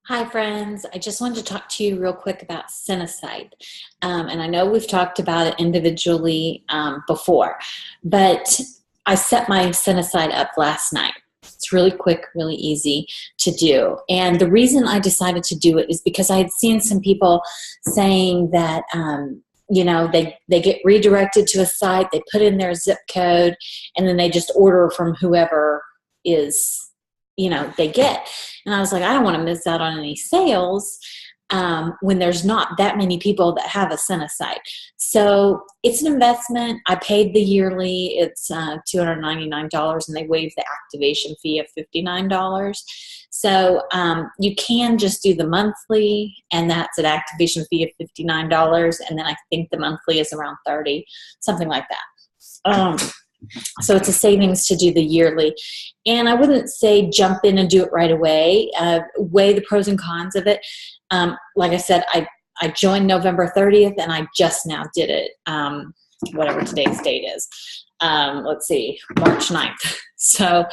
Hi friends, I just wanted to talk to you real quick about SeneSite. And I know we've talked about it individually before, but I set my SeneSite up last night. It's really quick, really easy to do. And the reason I decided to do it is because I had seen some people saying that they get redirected to a site, they put in their zip code, and then they just order from whoever is they get. And I was like, I don't want to miss out on any sales when there's not that many people that have a SeneSite. So it's an investment. I paid the yearly. It's $299, and they waived the activation fee of $59. So you can just do the monthly, and that's an activation fee of $59. And then I think the monthly is around $30, something like that. So it's a savings to do the yearly. And I wouldn't say jump in and do it right away. Weigh the pros and cons of it. Like I said, I joined November 30th, and I just now did it, whatever today's date is. Let's see, March 9th. So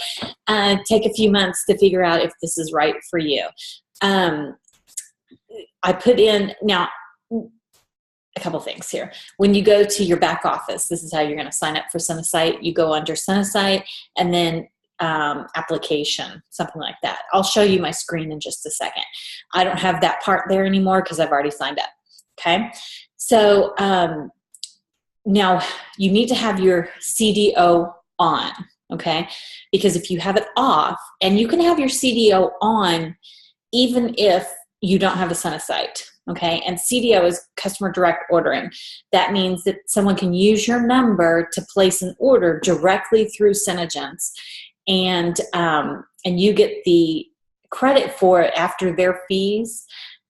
take a few months to figure out if this is right for you. I put in, now, a couple things here. When you go to your back office, this is how you're going to sign up for SeneSite. You go under SeneSite and then application, something like that. I'll show you my screen in just a second. I don't have that part there anymore because I've already signed up. Okay. So now you need to have your CDO on. Okay. Because if you have it off, and you can have your CDO on even if you don't have a SeneSite. Okay, and CDO is customer direct ordering. That means that someone can use your number to place an order directly through SeneGence, and you get the credit for it after their fees.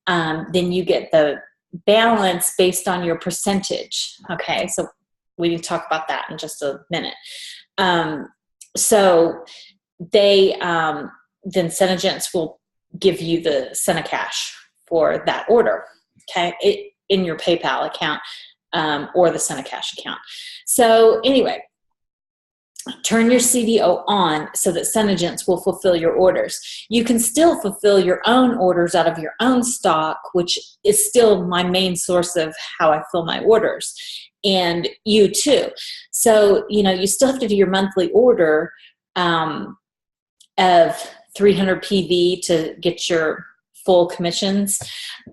Then you get the balance based on your percentage. Okay, so we need to talk about that in just a minute. So they then SeneGence will give you the SeneCash for that order, okay, in your PayPal account or the SeneCash account. So anyway, turn your CDO on so that SeneGence will fulfill your orders. You can still fulfill your own orders out of your own stock, which is still my main source of how I fill my orders, and you too. So, you still have to do your monthly order of 300 PV to get your full commissions,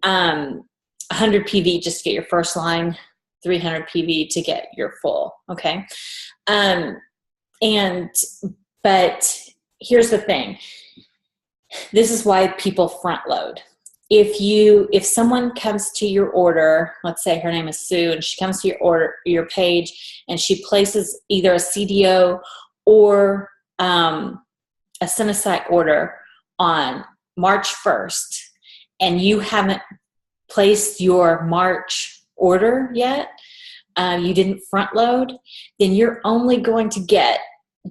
100 PV just to get your first line, 300 PV to get your full, okay? But here's the thing. This is why people front load. If someone comes to your order, let's say her name is Sue, and she comes to your page, and she places either a CDO or a SeneSite order on March 1st, and you haven't placed your March order yet, you didn't front load, then you're only going to get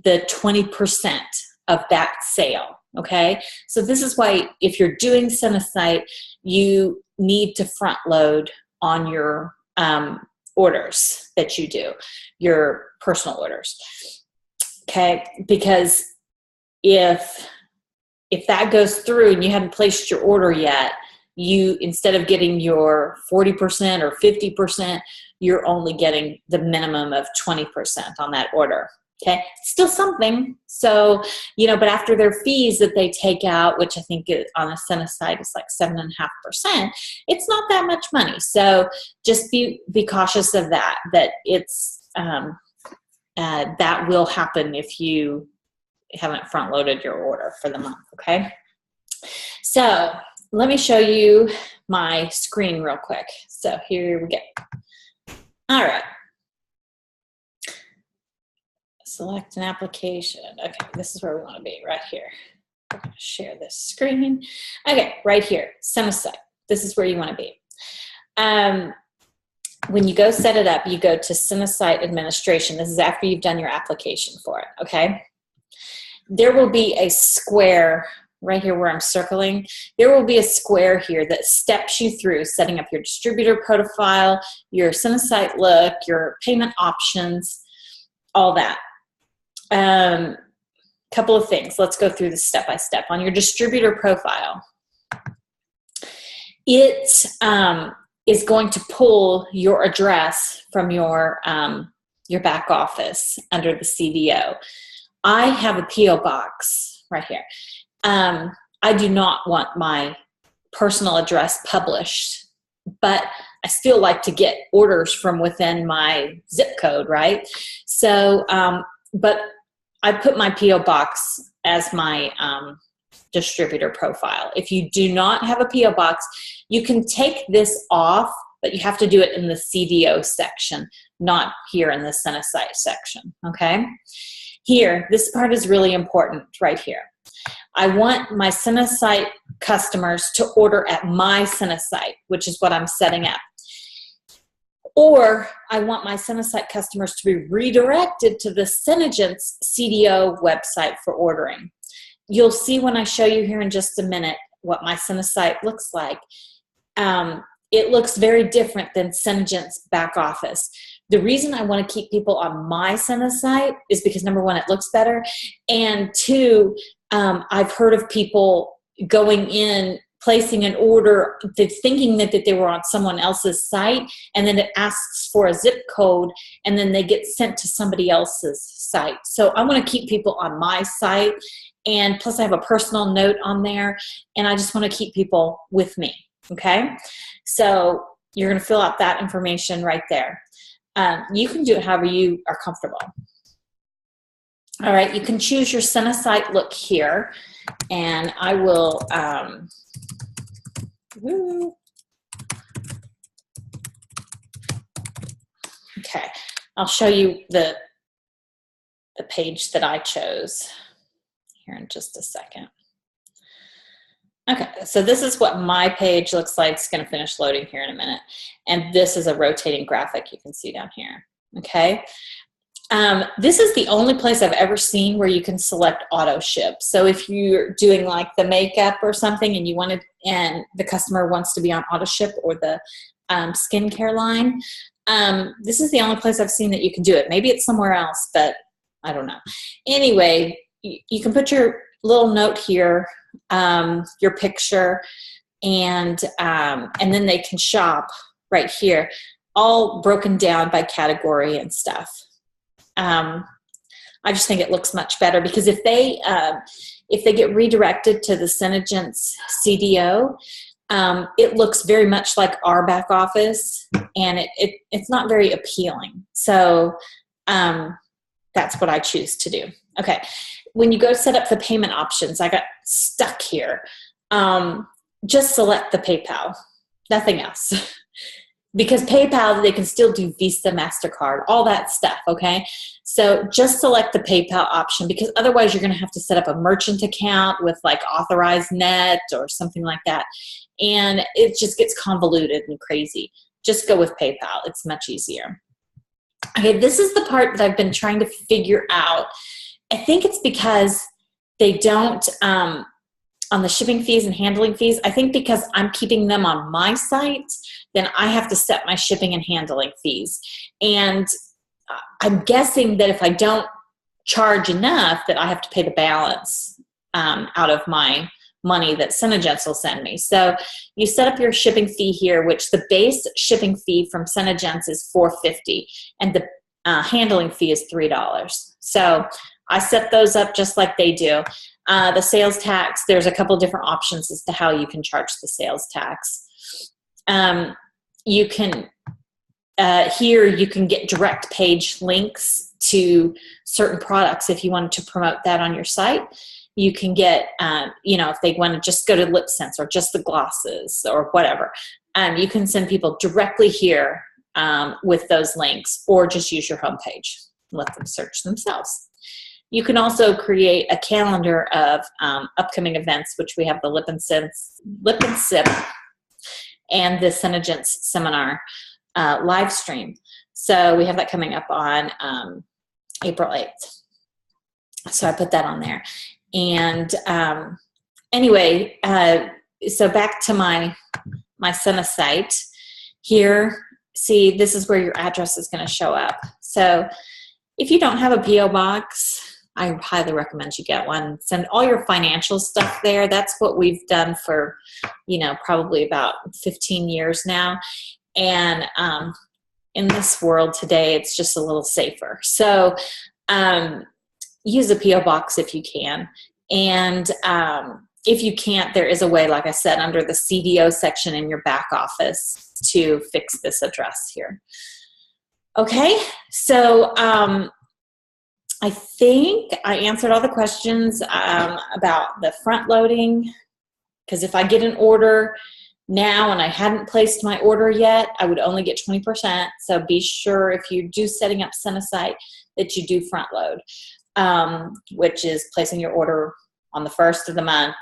the 20% of that sale, okay? So this is why if you're doing SeneSite, you need to front load on your orders that you do, your personal orders, okay? Because if that goes through and you haven't placed your order yet, you, instead of getting your 40% or 50%, you're only getting the minimum of 20% on that order. Okay, still something. So, but after their fees that they take out, which I think on the SeneSite is like 7.5%, it's not that much money. So just be cautious of that it's that will happen if you haven't front loaded your order for the month. Okay, so let me show you my screen real quick. So here we go. All right, select an application. Okay, this is where we want to be, right here. I'm going to share this screen. Okay, right here, SeneSite. This is where you want to be. When you go set it up, you go to SeneSite administration. This is after you've done your application for it, okay? There will be a square right here where I'm circling. There will be a square here that steps you through setting up your distributor profile, your SeneSite look, your payment options, all that. Couple of things. Let's go through this step by step. On your distributor profile, it is going to pull your address from your back office under the CDO. I have a P.O. box right here. I do not want my personal address published, but I still like to get orders from within my zip code, right? So, but I put my P.O. box as my distributor profile. If you do not have a P.O. box, you can take this off, but you have to do it in the CDO section, not here in the SeneSite section, okay? Here, this part is really important right here. I want my SeneSite customers to order at my SeneSite, which is what I'm setting up. Or I want my SeneSite customers to be redirected to the SeneGents CDO website for ordering. You'll see when I show you here in just a minute what my SeneSite looks like. It looks very different than SeneGents back office. The reason I want to keep people on my SeneSite is because, number one, it looks better, and two, I've heard of people going in, placing an order, thinking that they were on someone else's site, and then it asks for a zip code, and then they get sent to somebody else's site. So I want to keep people on my site, and plus I have a personal note on there, and I just want to keep people with me, okay? So you're going to fill out that information right there. You can do it however you are comfortable. All right, you can choose your SeneSite look here, and I will, okay, I'll show you the page that I chose here in just a second. Okay, so this is what my page looks like. It's going to finish loading here in a minute. And this is a rotating graphic you can see down here, okay? This is the only place I've ever seen where you can select AutoShip. So if you're doing like the makeup or something and you wanted, and the customer wants to be on AutoShip or the skincare line, this is the only place I've seen that you can do it. Maybe it's somewhere else, but I don't know. Anyway, you can put your little note here, your picture, and then they can shop right here, all broken down by category and stuff. I just think it looks much better because if they get redirected to the SeneGents CDO, it looks very much like our back office, and it's not very appealing. So that's what I choose to do. Okay, when you go set up the payment options, I got stuck here. Just select the PayPal, nothing else. Because PayPal, they can still do Visa, MasterCard, all that stuff, okay? So just select the PayPal option because otherwise you're gonna have to set up a merchant account with like authorized net or something like that. And it just gets convoluted and crazy. Just go with PayPal, it's much easier. Okay, this is the part that I've been trying to figure out. I think it's because they don't, on the shipping fees and handling fees, I think because I'm keeping them on my site, then I have to set my shipping and handling fees. And I'm guessing that if I don't charge enough, that I have to pay the balance out of my money that SeneGents will send me. So you set up your shipping fee here, which the base shipping fee from SeneGents is $4.50, and the handling fee is $3. So I set those up just like they do. The sales tax, there's a couple different options as to how you can charge the sales tax. You can, here you can get direct page links to certain products if you wanted to promote that on your site. You can get, you know, if they want to just go to lip sense or just the glosses or whatever, you can send people directly here with those links, or just use your homepage and let them search themselves. You can also create a calendar of upcoming events, which we have the Lip and Sip and the SeneGents seminar live stream. So we have that coming up on April 8th. So I put that on there. And anyway, so back to my SeneSite here. See, this is where your address is going to show up. So if you don't have a P.O. box, I highly recommend you get one. Send all your financial stuff there. That's what we've done for, probably about 15 years now. And in this world today, it's just a little safer. So use a P.O. box if you can. And if you can't, there is a way, like I said, under the CDO section in your back office to fix this address here. Okay, so I think I answered all the questions about the front loading, because if I get an order now and I hadn't placed my order yet, I would only get 20%. So be sure if you do setting up SeneSite that you do front load, which is placing your order on the 1st of the month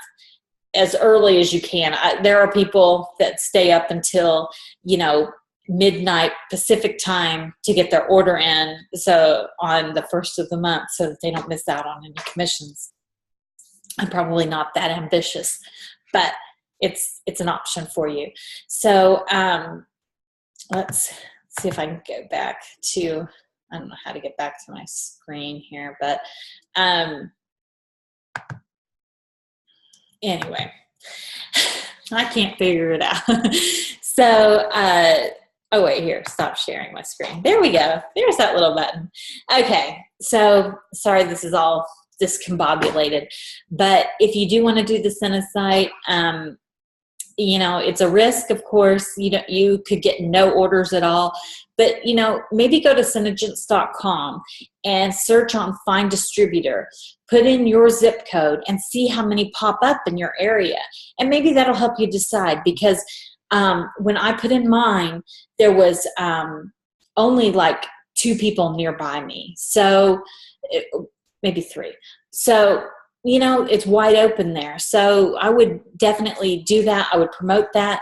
as early as you can. There are people that stay up until, midnight Pacific time to get their order in, so on the 1st of the month, so that they don't miss out on any commissions. I'm probably not that ambitious, but it's an option for you. So let's see if I can go back to, I don't know how to get back to my screen here, but anyway, I can't figure it out. So, oh wait, here, stop sharing my screen. There we go. There's that little button. Okay, so sorry this is all discombobulated, but if you do want to do the SeneSite, it's a risk, of course. You could get no orders at all, but maybe go to SeneSiters.com and search on Find Distributor. Put in your zip code and see how many pop up in your area, and maybe that'll help you decide. Because when I put in mine, there was only like 2 people nearby me, so maybe 3. So it's wide open there. So I would definitely do that. I would promote that.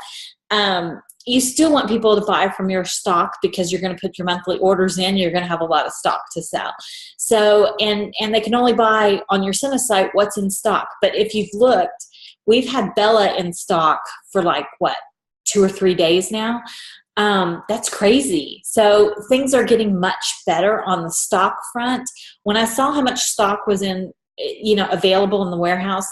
You still want people to buy from your stock, because you're going to put your monthly orders in. You're going to have a lot of stock to sell. So, and they can only buy on your SeneSite what's in stock. But if you've looked, we've had Bella in stock for like, 2 or 3 days now. That's crazy. So things are getting much better on the stock front. When I saw how much stock was available in the warehouse,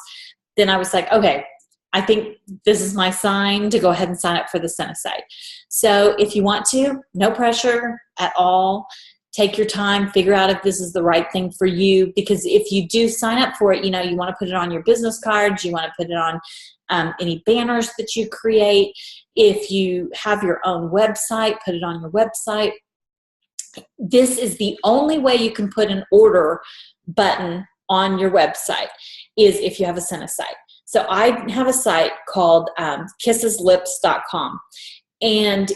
then I was like, okay, I think this is my sign to go ahead and sign up for the SeneSite. So if you want to, no pressure at all. Take your time, figure out if this is the right thing for you, because if you do sign up for it, you want to put it on your business cards, you want to put it on any banners that you create. If you have your own website, put it on your website. This is the only way you can put an order button on your website, is if you have a SeneSite. So I have a site called kisseslips.com. And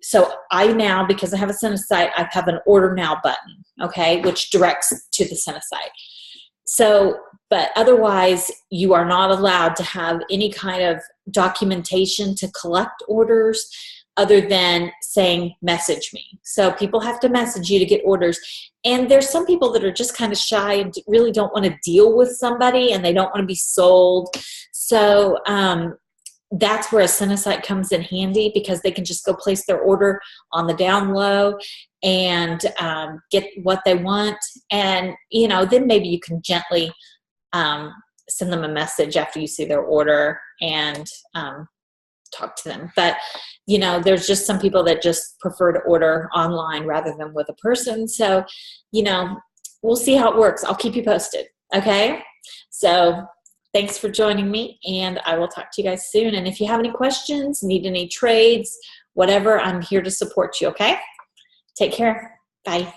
so I now, because I have a SeneSite, I have an order now button, okay, which directs to the SeneSite. So, but otherwise, you are not allowed to have any kind of documentation to collect orders other than saying, message me. So people have to message you to get orders. And there's some people that are just kind of shy and really don't want to deal with somebody, and they don't want to be sold. So that's where a SeneSite comes in handy, because they can just go place their order on the down low and get what they want. And, then maybe you can gently send them a message after you see their order and talk to them. But, there's just some people that just prefer to order online rather than with a person. So, we'll see how it works. I'll keep you posted. Okay. So thanks for joining me, and I will talk to you guys soon. And if you have any questions, need any trades, whatever, I'm here to support you. Okay. Take care. Bye.